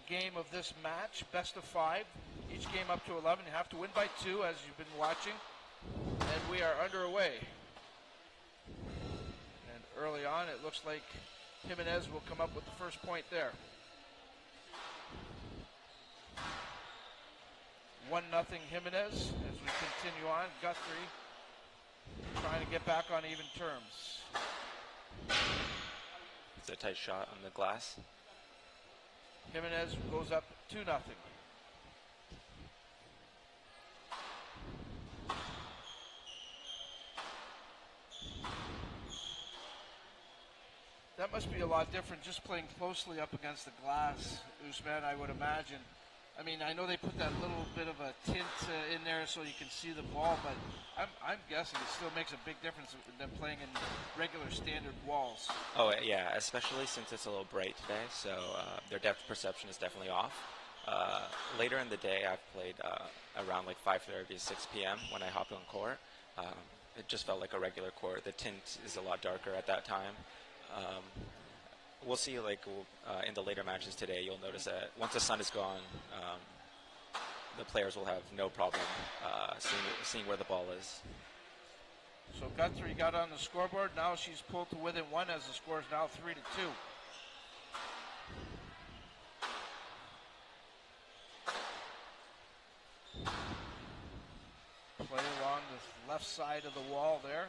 game of this match, best of 5. Each game up to 11. You have to win by 2, as you've been watching. And we are underway. And early on, it looks like Jimenez will come up with the first point there. 1-0 Jimenez as we continue on. Guthrie trying to get back on even terms. It's a tight shot on the glass. Jimenez goes up 2-0. That must be a lot different just playing closely up against the glass, Usman, I would imagine. I mean, I know they put that little bit of a tint in there so you can see the ball, but I'm guessing it still makes a big difference than playing in regular standard walls. Oh, yeah, especially since it's a little bright today, so their depth perception is definitely off. Later in the day, I've played around like 5:30 to 6 p.m. when I hop on court. It just felt like a regular court. The tint is a lot darker at that time. We'll see, like in the later matches today, you'll notice that once the sun is gone, the players will have no problem seeing where the ball is. So Guthrie got on the scoreboard. Now she's pulled to within 1 as the score is now 3-2. Play along the left side of the wall there.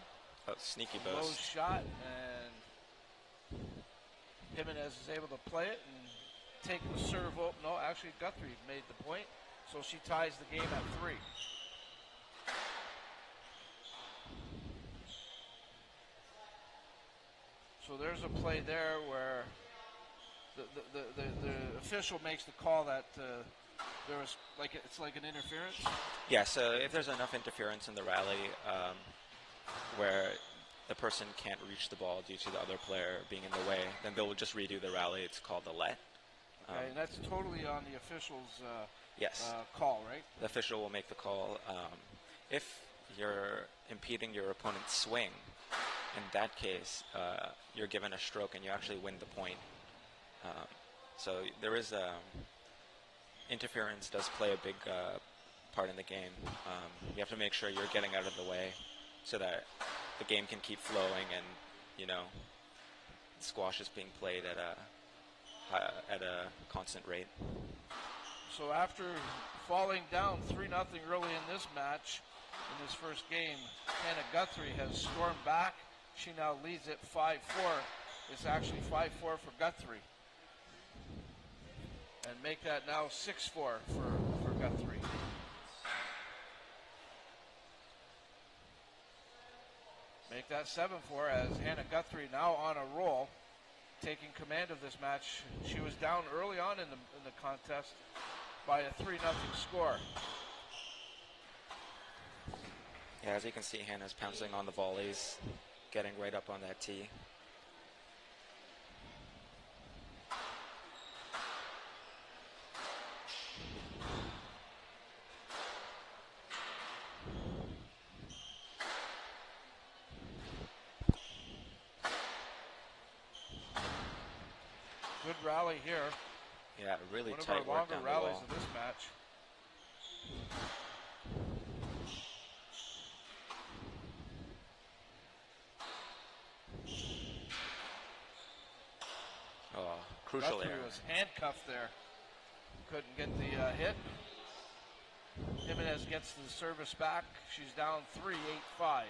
Oh, sneaky Low boast. shot, and Jimenez is able to play it and take the serve. Oh, no, actually Guthrie made the point, so she ties the game at 3. So there's a play there where the official makes the call that there was it's like an interference. Yeah, so if there's enough interference in the rally where the person can't reach the ball due to the other player being in the way, then they'll just redo the rally. It's called a let. Okay, and that's totally on the official's yes. Call, right? The official will make the call. If you're impeding your opponent's swing, in that case, you're given a stroke and you actually win the point. So there is interference does play a big part in the game. You have to make sure you're getting out of the way so that the game can keep flowing and, squash is being played at a constant rate. So after falling down 3-0 early in this match, in this first game, Hannah Guthrie has stormed back. She now leads it 5-4. It's actually 5-4 for Guthrie. And make that now 6-4 for Guthrie. Make that 7-4 as Hannah Guthrie now on a roll, taking command of this match. She was down early on in the contest by a 3-0 score. Yeah, as you can see, Hannah's pouncing on the volleys, getting right up on that tee. Good rally here. Yeah, really One tight of our work longer down the rallies wall. of this match. Oh, crucial Guthrie error. was handcuffed there. Couldn't get the hit. Jimenez gets the service back. She's down 3-8-5.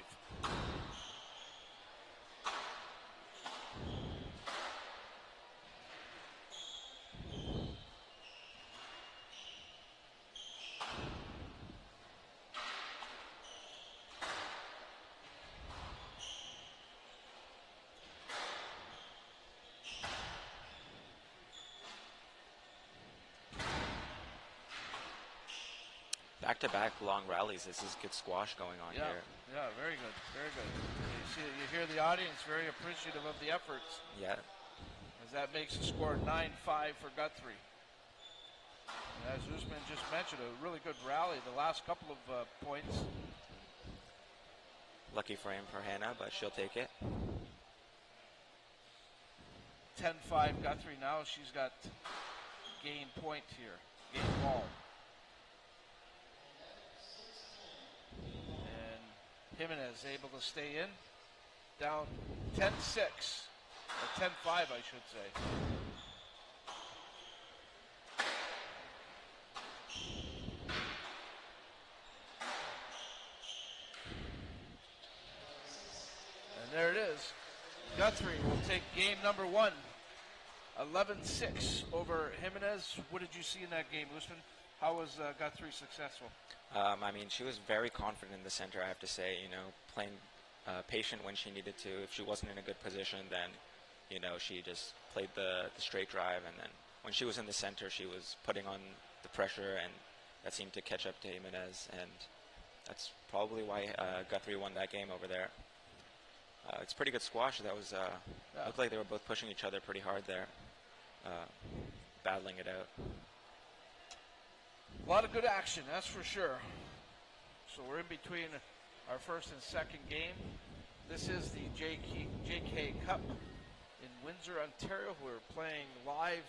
Back-to-back long rallies. This is good squash going on here. Yeah, very good, very good. You hear the audience very appreciative of the efforts. Yeah. As that makes the score 9-5 for Guthrie. And as Usman just mentioned, a really good rally the last couple of points. Lucky frame for Hannah, but she'll take it. 10-5 Guthrie now. She's got gain point here, gain ball. And Jimenez able to stay in, down 10-6, or 10-5 I should say. And there it is. Guthrie will take game number one. 11-6 over Jimenez. What did you see in that game, Usman? How was Guthrie successful? I mean, she was very confident in the center, I have to say. You know, playing patient when she needed to. If she wasn't in a good position, then, you know, she just played the straight drive. And then when she was in the center, she was putting on the pressure, and that seemed to catch up to Jimenez. And that's probably why Guthrie won that game over there. It's pretty good squash. That was looked like they were both pushing each other pretty hard there, battling it out. A lot of good action, that's for sure. So we're in between our first and second game. This is the JK Cup in Windsor, Ontario. We're playing live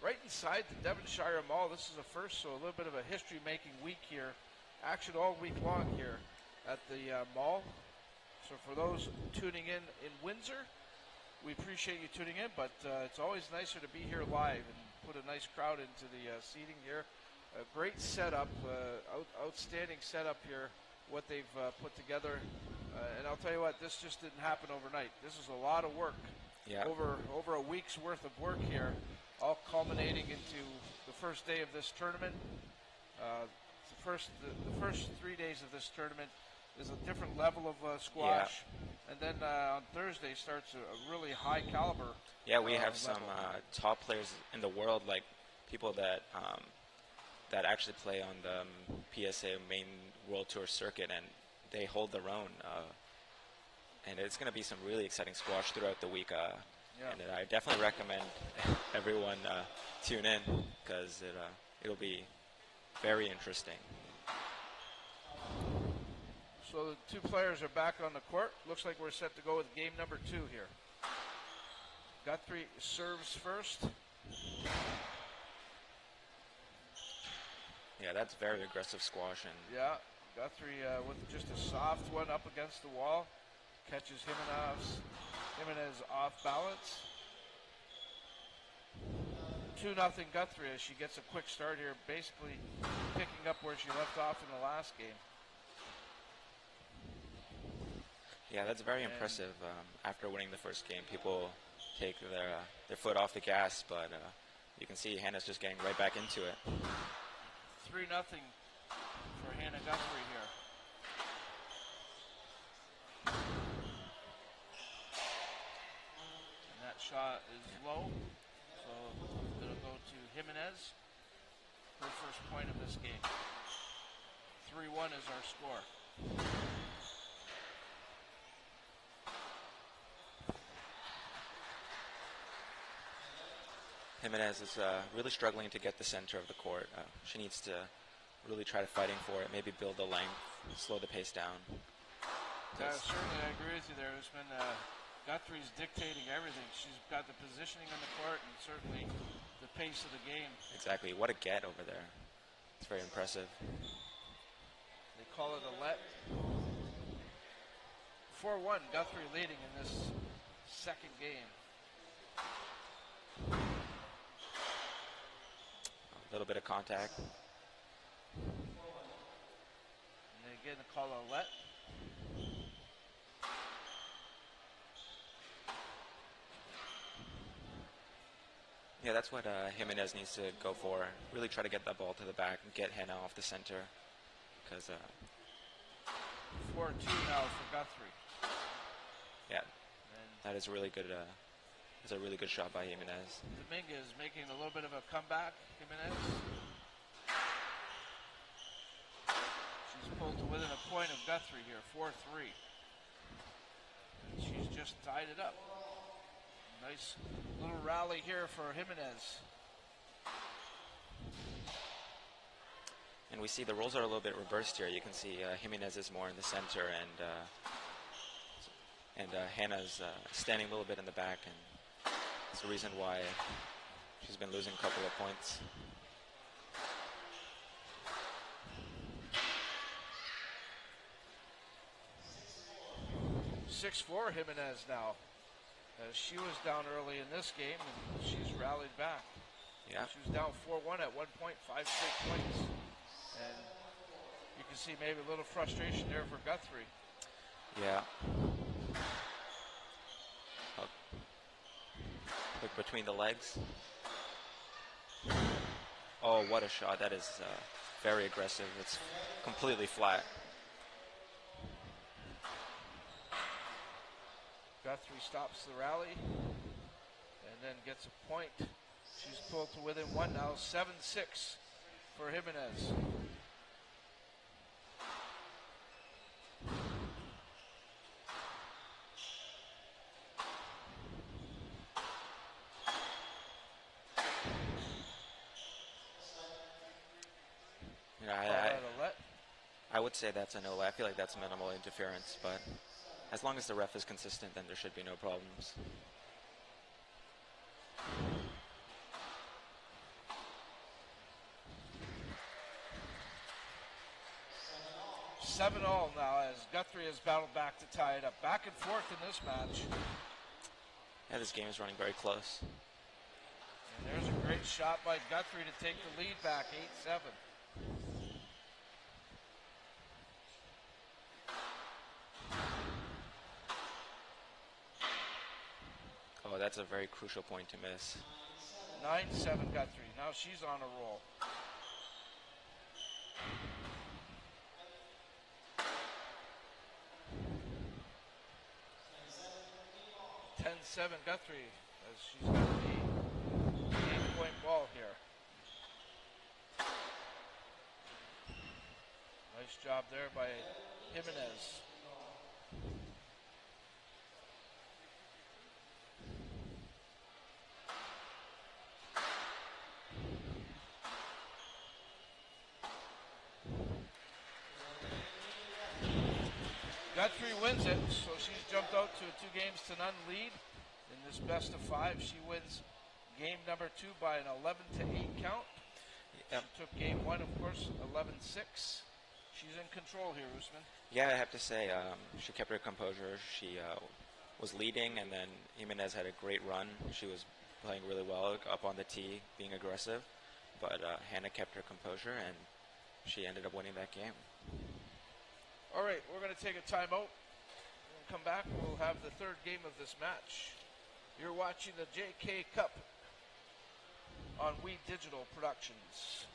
right inside the Devonshire Mall. This is a first, so a little bit of a history-making week here. Action all week long here at the mall. So for those tuning in Windsor, we appreciate you tuning in, but it's always nicer to be here live and put a nice crowd into the seating here. A great setup, outstanding setup here, what they've put together. And I'll tell you what, this just didn't happen overnight. This is a lot of work, over a week's worth of work here, all culminating into the first day of this tournament. The first 3 days of this tournament is a different level of squash. And then on Thursday starts a really high caliber. Yeah, we have some top players in the world, like people that that actually play on the PSA main World Tour circuit, and they hold their own. And it's going to be some really exciting squash throughout the week. And I definitely recommend everyone tune in, because it'll be very interesting. So the two players are back on the court. Looks like we're set to go with game number 2 here. Guthrie serves first. Yeah, that's very aggressive squash. And yeah, Guthrie with just a soft one up against the wall. Catches Jimenez off balance. 2-0 Guthrie as she gets a quick start here, basically picking up where she left off in the last game. Yeah, that's very impressive. After winning the first game, people take their foot off the gas, but you can see Hannah's just getting right back into it. 3-0 for Hannah Guthrie here. And that shot is low, so it'll go to Jimenez. Her first point of this game. 3-1 is our score. Jimenez is really struggling to get the center of the court. She needs to really try fighting for it, maybe build the length, slow the pace down. Certainly I agree with you there, Usman. Guthrie's dictating everything. She's got the positioning on the court and certainly the pace of the game. Exactly. What a get over there. It's very impressive. They call it a let. 4-1, Guthrie leading in this second game. A little bit of contact. And again, they call a let. Yeah, that's what Jimenez needs to go for. Really try to get that ball to the back and get Hannah off the center. Because 4-2 now for Guthrie. Yeah, that is really good. It's a really good shot by Jimenez. Dominquez making a little bit of a comeback. Jimenez. She's pulled to within a point of Guthrie here, 4-3. And she's just tied it up. Nice little rally here for Jimenez. And we see the roles are a little bit reversed here. You can see Jimenez is more in the center, and Hannah's standing a little bit in the back, and it's the reason why She's been losing a couple of points. 6-4 Jimenez now. She was down early in this game, and she's rallied back. Yeah. She was down 4-1 at one point, 5 straight points. And you can see maybe a little frustration there for Guthrie. Yeah. Look between the legs. Oh, what a shot. That is very aggressive. It's completely flat. Guthrie stops the rally and then gets a point. She's pulled to within one now, 7-6 for Jimenez. I would say that's a no. I feel like that's minimal interference, but as long as the ref is consistent, then there should be no problems. 7-7 now as Guthrie has battled back to tie it up. Back and forth in this match. Yeah, this game is running very close. And there's a great shot by Guthrie to take the lead back, 8-7. Oh, that's a very crucial point to miss. 9-7 Guthrie. Now she's on a roll. Seven Guthrie as she's got the 8-point ball here. Nice job there by Jimenez. Guthrie wins it, so she's jumped out to a 2-0 lead. In this best of 5, she wins game number 2 by an 11-8 count. Yep. She took game 1, of course, 11-6. She's in control here, Usman. Yeah, I have to say, she kept her composure. She was leading, and then Jimenez had a great run. She was playing really well up on the tee, being aggressive. But Hannah kept her composure, and she ended up winning that game. All right, we're going to take a timeout. We'll come back. We'll have the third game of this match. You're watching the JK Cup on We Digital Productions.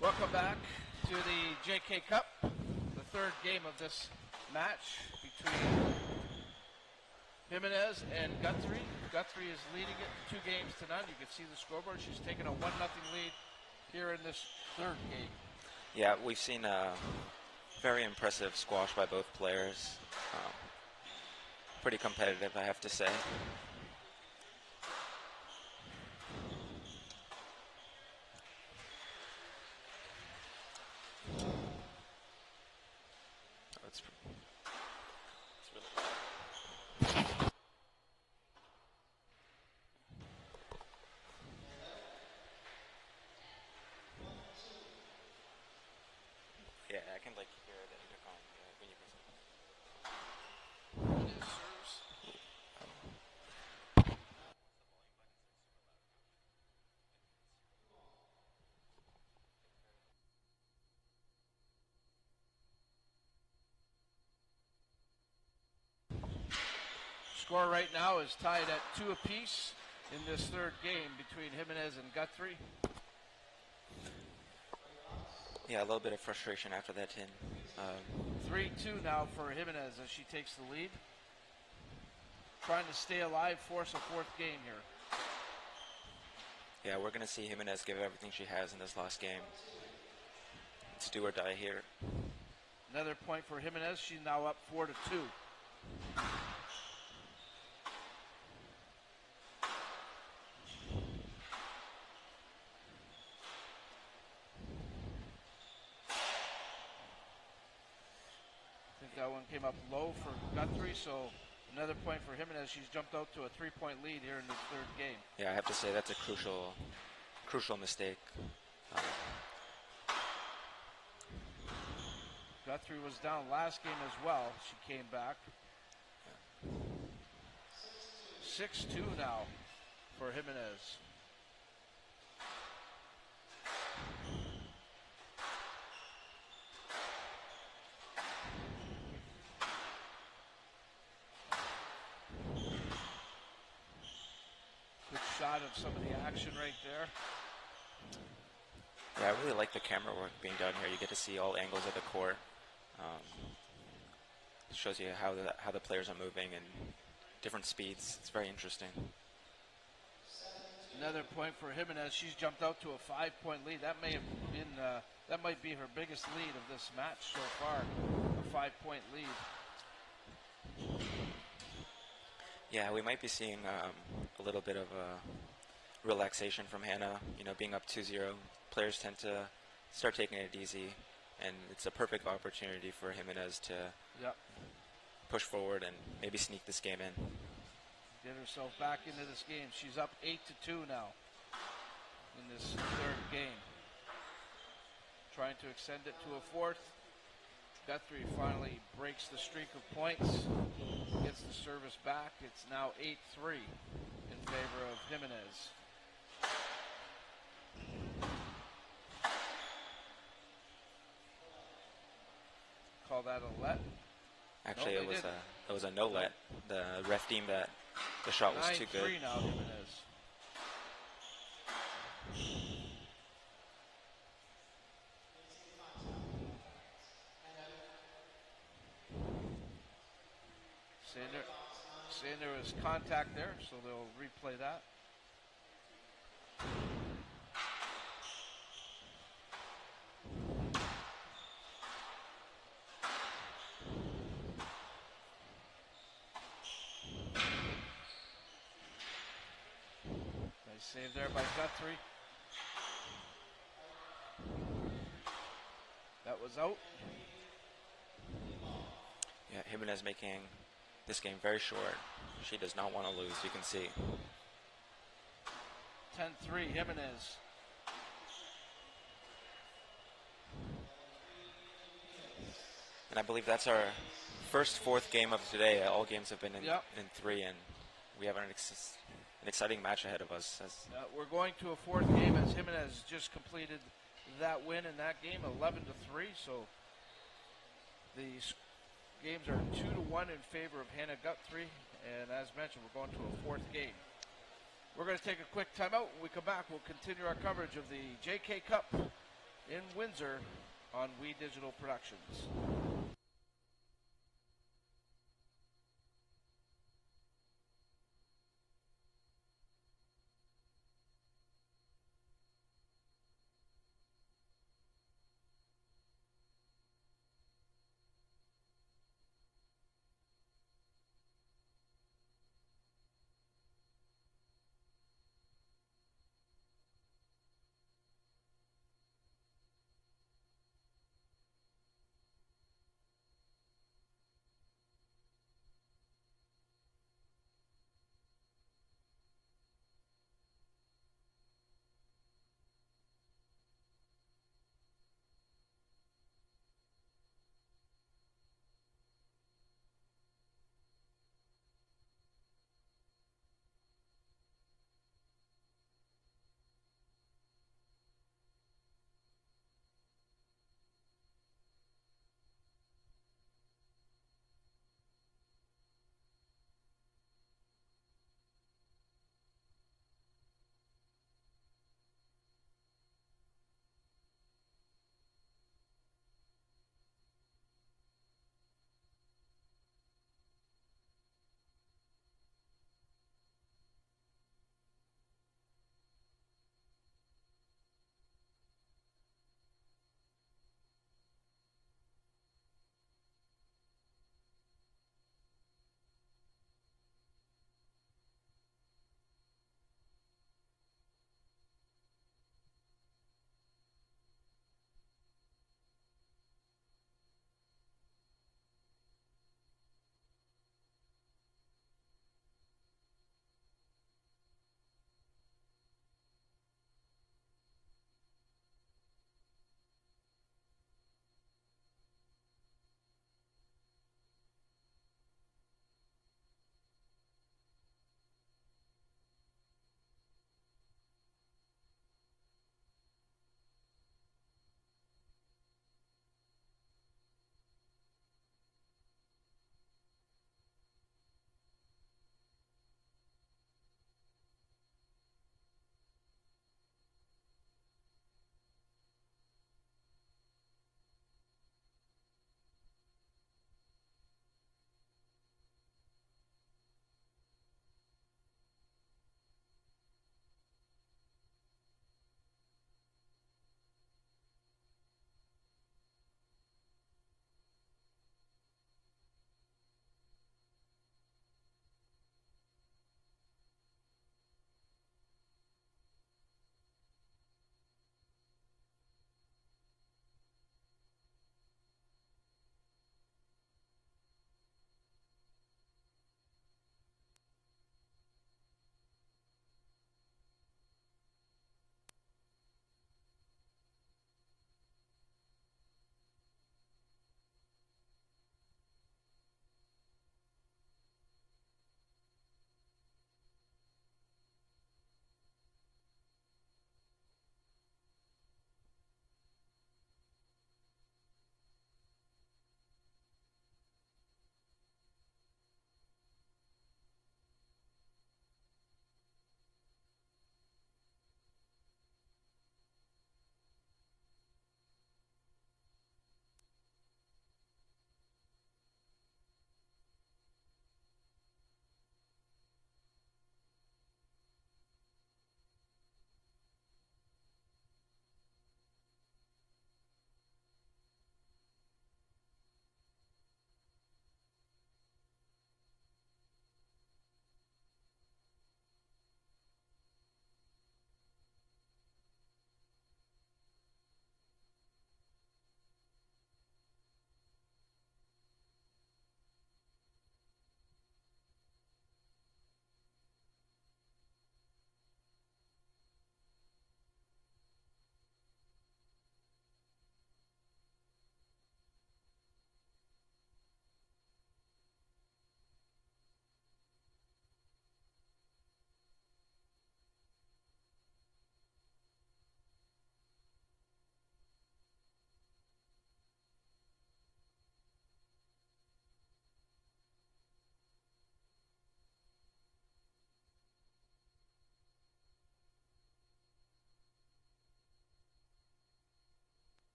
Welcome back to the JK Cup, the third game of this match between Jimenez and Guthrie. Guthrie is leading it 2-0. You can see the scoreboard. She's taken a 1-0 lead here in this third game. Yeah, we've seen a very impressive squash by both players. Pretty competitive, I have to say. Yeah, I can like hear the intercom when you press it. Score right now is tied at 2 apiece in this third game between Jimenez and Guthrie. Yeah, a little bit of frustration after that 10. 3-2 now for Jimenez as she takes the lead. Trying to stay alive, force a fourth game here. Yeah, we're going to see Jimenez give everything she has in this last game. It's do or die here. Another point for Jimenez. She's now up 4-2. I think that one came up low for Guthrie, so another point for Jimenez. She's jumped out to a 3-point lead here in the third game. Yeah, I have to say that's a crucial mistake. Guthrie was down last game as well. She came back. 6-2 now for Jimenez. Good shot of some of the action right there. Yeah, I really like the camera work being done here. You get to see all angles of the court. It shows you how the players are moving and different speeds. It's very interesting. Another point for Jimenez. She's jumped out to a 5-point lead. That may have been that might be her biggest lead of this match so far. A 5-point lead. Yeah, we might be seeing a little bit of a relaxation from Hannah. You know, being up 2-0, players tend to start taking it easy, and it's a perfect opportunity for Jimenez to push forward and maybe sneak this game in. Get herself back into this game. She's up 8-2 now in this third game. Trying to extend it to a fourth. Guthrie finally breaks the streak of points. Gets the service back. It's now 8-3 in favor of Jimenez. Call that a let. Actually, No, it was a no let. The ref deemed that the shot was too good. 9-3 now, Jimenez. Saying there was contact there, so they'll replay that. Nice save there by Guthrie. That was out. Yeah, Jimenez making this game very short. She does not want to lose, you can see. 10-3, Jimenez. And I believe that's our fourth game of today. All games have been in 3, and we have an exciting match ahead of us. We're going to a fourth game as Jimenez just completed that win in that game, 11-3. So these games are 2-1 in favor of Hannah Guthrie, and as mentioned, we're going to a fourth game. We're going to take a quick timeout. When we come back, we'll continue our coverage of the JK Cup in Windsor on We Digital Productions.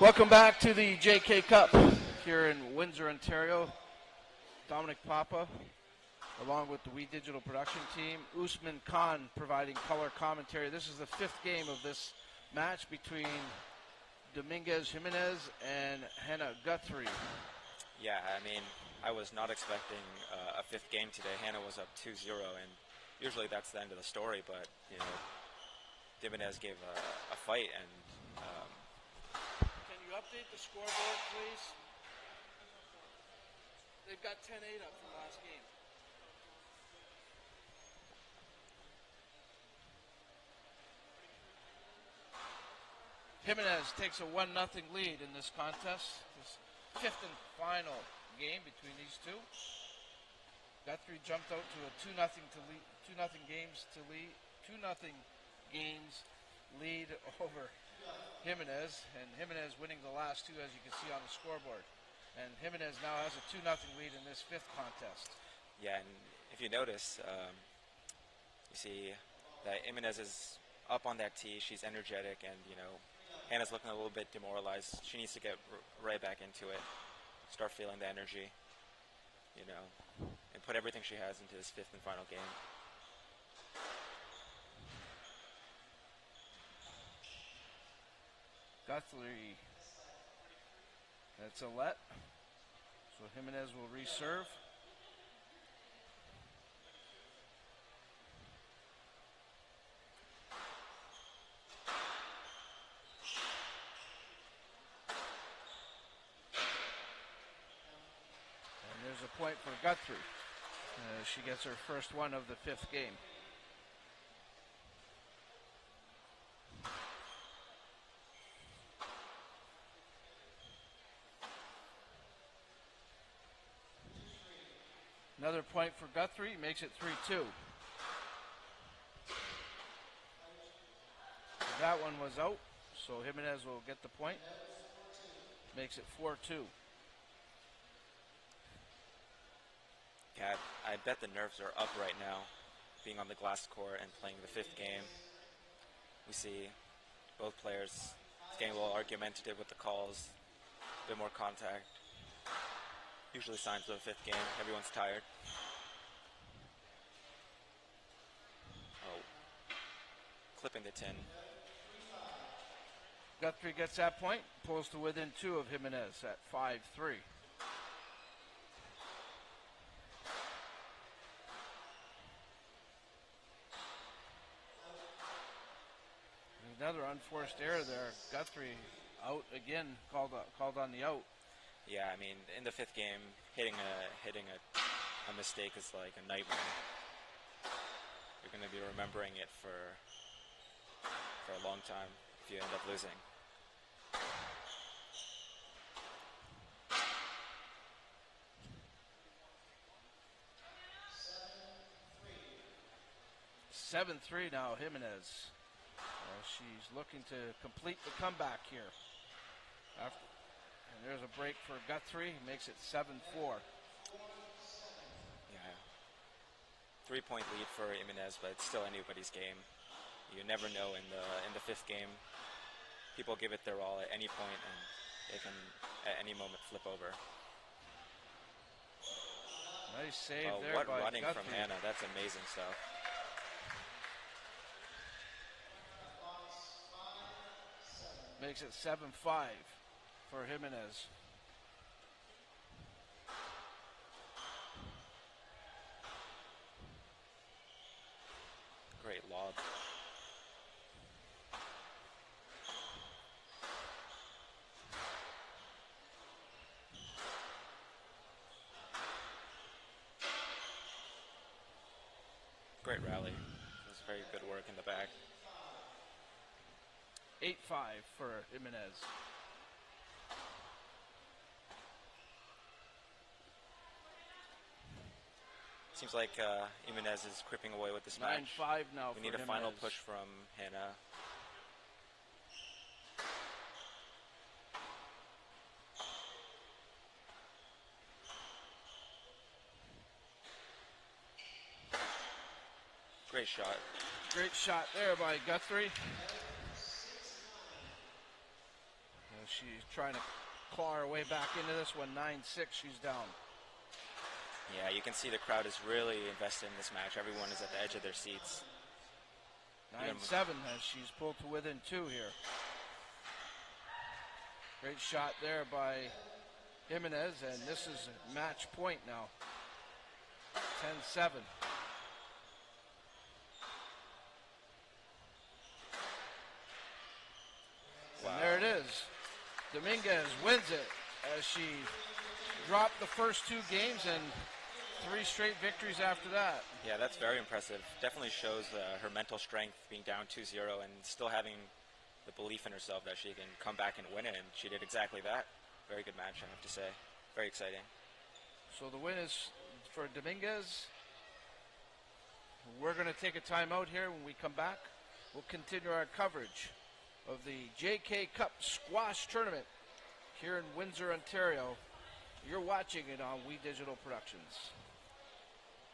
Welcome back to the JK Cup here in Windsor, Ontario. Dominic Papa, along with the We Digital production team. Usman Khan providing color commentary. This is the fifth game of this match between Dominquez, Jimenez, and Hannah Guthrie. Yeah, I mean, I was not expecting a fifth game today. Hannah was up 2-0, and usually that's the end of the story, but, you know, Jimenez gave a fight, and Can you update the scoreboard, please? They've got 10-8 up from last game. Jimenez takes a 1-0 lead in this contest. This fifth and final game between these two. Guthrie jumped out to a 2-0 games lead over Jimenez, and Jimenez winning the last two, as you can see on the scoreboard. And Jimenez now has a 2-0 lead in this fifth contest. yeah, and if you notice, you see that Jimenez is up on that tee. She's energetic, and, you know, Hannah's looking a little bit demoralized. She needs to get right back into it, start feeling the energy, you know, and put everything she has into this fifth and final game. Guthrie, that's a let. So Jimenez will reserve. And there's a point for Guthrie. She gets her first one of the fifth game. Another point for Guthrie, makes it 3-2. That one was out, so Jimenez will get the point. Makes it 4-2. Yeah, I bet the nerves are up right now, being on the glass court and playing the fifth game. We see both players getting a little argumentative with the calls, a bit more contact. Usually signs of the fifth game. Everyone's tired. Oh, clipping the tin. Guthrie gets that point, pulls to within 2 of Jimenez at 5-3. Another unforced error there. Guthrie out again, called on the out. Yeah, I mean, in the fifth game, hitting a mistake is like a nightmare. You're going to be remembering it for a long time if you end up losing. Seven 3 now, Jimenez. She's looking to complete the comeback here. And there's a break for Guthrie, makes it 7-4. Yeah, 3-point lead for Jimenez, but it's still anybody's game. You never know in the fifth game. People give it their all at any point, and they can at any moment flip over. Nice save there what by running Guthrie. from Hannah. That's amazing stuff. Makes it 7-5 for Jimenez. Great lob. Great rally. It was very good work in the back. 8-5 for Jimenez. Seems like Jimenez is creeping away with this match. 9-5 now for We need a Jimenez. final push from Hannah. Great shot. Great shot there by Guthrie. She she's trying to claw her way back into this one. 9-6, she's down. Yeah, you can see the crowd is really invested in this match. Everyone is at the edge of their seats. 9-7 as she's pulled to within 2 here. Great shot there by Jimenez, and this is match point now. 10-7. Wow. And there it is. Dominquez wins it as she dropped the first 2 games and 3 straight victories after that. Yeah, that's very impressive. Definitely shows her mental strength, being down 2-0 and still having the belief in herself that she can come back and win it, and she did exactly that. Very good match, I have to say. Very exciting. So the win is for Dominquez. We're going to take a timeout here. When we come back, we'll continue our coverage of the JK Cup squash tournament here in Windsor, Ontario. You're watching it on We Digital Productions.